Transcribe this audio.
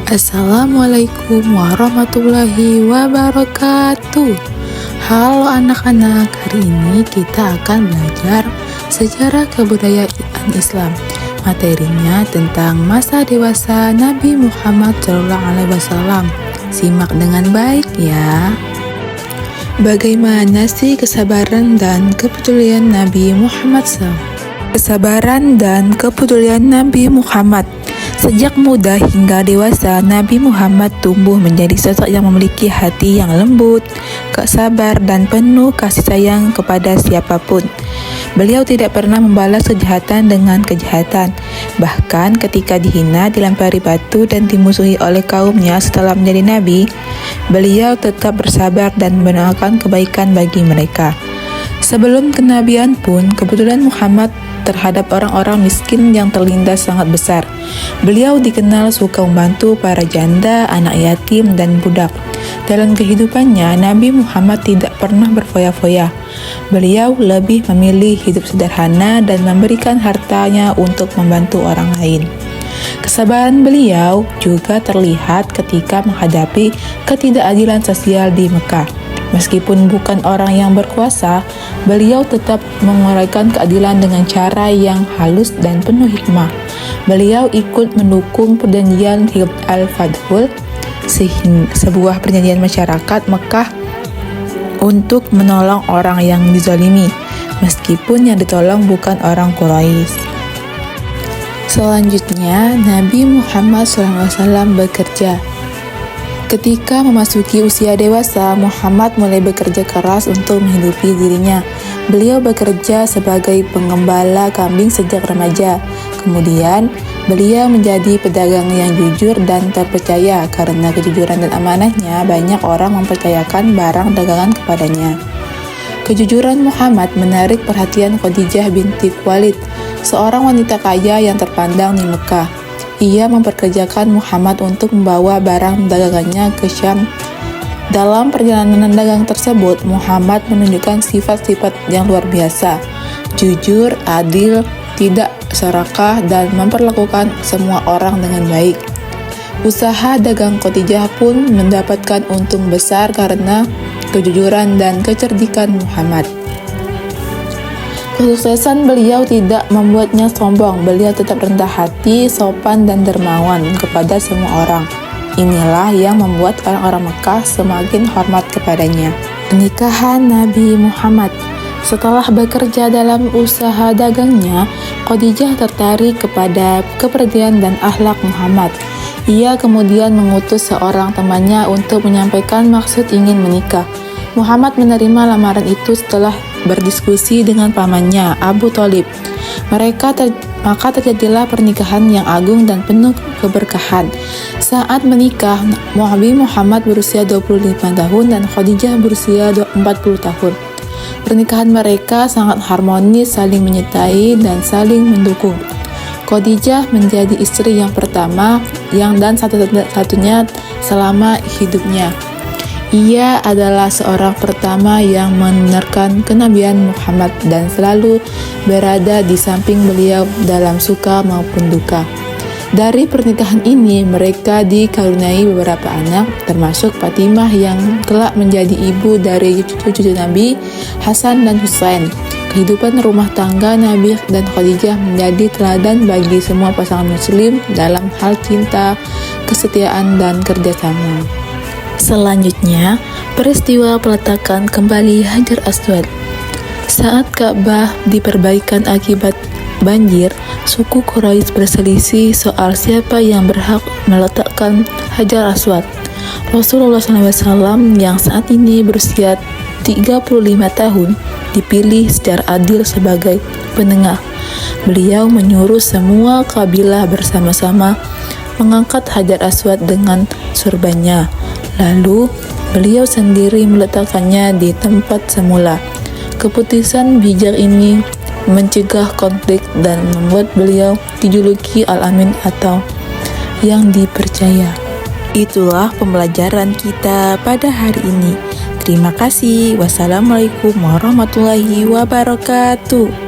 Assalamualaikum warahmatullahi wabarakatuh. Halo anak-anak, hari ini kita akan belajar sejarah kebudayaan Islam. Materinya tentang masa dewasa Nabi Muhammad SAW. Simak dengan baik ya. Bagaimana sih kesabaran dan kepedulian Nabi Muhammad SAW? Kesabaran dan kepedulian Nabi Muhammad. Sejak muda hingga dewasa, Nabi Muhammad tumbuh menjadi sosok yang memiliki hati yang lembut, sabar, dan penuh kasih sayang kepada siapapun. Beliau tidak pernah membalas kejahatan dengan kejahatan. Bahkan ketika dihina, dilempari batu, dan dimusuhi oleh kaumnya setelah menjadi nabi, beliau tetap bersabar dan mendoakan kebaikan bagi mereka. Sebelum kenabian pun, kepedulian Muhammad terhadap orang-orang miskin yang terlindas sangat besar. Beliau dikenal suka membantu para janda, anak yatim, dan budak. Dalam kehidupannya, Nabi Muhammad tidak pernah berfoya-foya. Beliau lebih memilih hidup sederhana dan memberikan hartanya untuk membantu orang lain. Kesabaran beliau juga terlihat ketika menghadapi ketidakadilan sosial di Mekah. Meskipun bukan orang yang berkuasa, beliau tetap menguraikan keadilan dengan cara yang halus dan penuh hikmah. Beliau ikut mendukung perjanjian Hilf al-Fadl, sebuah perjanjian masyarakat Mekah untuk menolong orang yang dizalimi, meskipun yang ditolong bukan orang Quraisy. Selanjutnya, Nabi Muhammad SAW bekerja. Ketika memasuki usia dewasa, Muhammad mulai bekerja keras untuk menghidupi dirinya. Beliau bekerja sebagai pengembala kambing sejak remaja. Kemudian, beliau menjadi pedagang yang jujur dan terpercaya. Karena kejujuran dan amanahnya, banyak orang mempercayakan barang dagangan kepadanya. Kejujuran Muhammad menarik perhatian Khadijah binti Khuwailid, seorang wanita kaya yang terpandang di Mekah. Ia memperkerjakan Muhammad untuk membawa barang dagangannya ke Syam. Dalam perjalanan dagang tersebut, Muhammad menunjukkan sifat-sifat yang luar biasa, jujur, adil, tidak serakah, dan memperlakukan semua orang dengan baik. Usaha dagang Khadijah pun mendapatkan untung besar karena kejujuran dan kecerdikan Muhammad. Kesuksesan beliau tidak membuatnya sombong. Beliau tetap rendah hati, sopan, dan dermawan kepada semua orang. Inilah yang membuat orang-orang Mekah semakin hormat kepadanya. Pernikahan Nabi Muhammad. Setelah bekerja dalam usaha dagangnya, Khadijah tertarik kepada kepribadian dan akhlak Muhammad. Ia kemudian mengutus seorang temannya untuk menyampaikan maksud ingin menikah. Muhammad menerima lamaran itu setelah berdiskusi dengan pamannya, Abu Thalib. Maka terjadilah pernikahan yang agung dan penuh keberkahan. Saat menikah, Nabi Muhammad berusia 25 tahun dan Khadijah berusia 40 tahun. Pernikahan mereka sangat harmonis, saling menyertai dan saling mendukung. Khadijah menjadi istri yang pertama dan satu-satunya selama hidupnya. Ia adalah seorang pertama yang membenarkan kenabian Muhammad dan selalu berada di samping beliau dalam suka maupun duka. Dari pernikahan ini, mereka dikaruniai beberapa anak, termasuk Fatimah yang kelak menjadi ibu dari cucu-cucu Nabi, Hasan dan Husain. Kehidupan rumah tangga Nabi dan Khadijah menjadi teladan bagi semua pasangan muslim dalam hal cinta, kesetiaan, dan kerjasama. Selanjutnya, peristiwa peletakan kembali Hajar Aswad. Saat Ka'bah diperbaikan akibat banjir, suku Quraisy berselisih soal siapa yang berhak meletakkan Hajar Aswad. Rasulullah SAW yang saat ini berusia 35 tahun dipilih secara adil sebagai penengah. Beliau menyuruh semua kabilah bersama-sama mengangkat Hajar Aswad dengan surbannya. Lalu, beliau sendiri meletakkannya di tempat semula. Keputusan bijak ini mencegah konflik dan membuat beliau dijuluki Al-Amin atau yang dipercaya. Itulah pembelajaran kita pada hari ini. Terima kasih. Wassalamualaikum warahmatullahi wabarakatuh.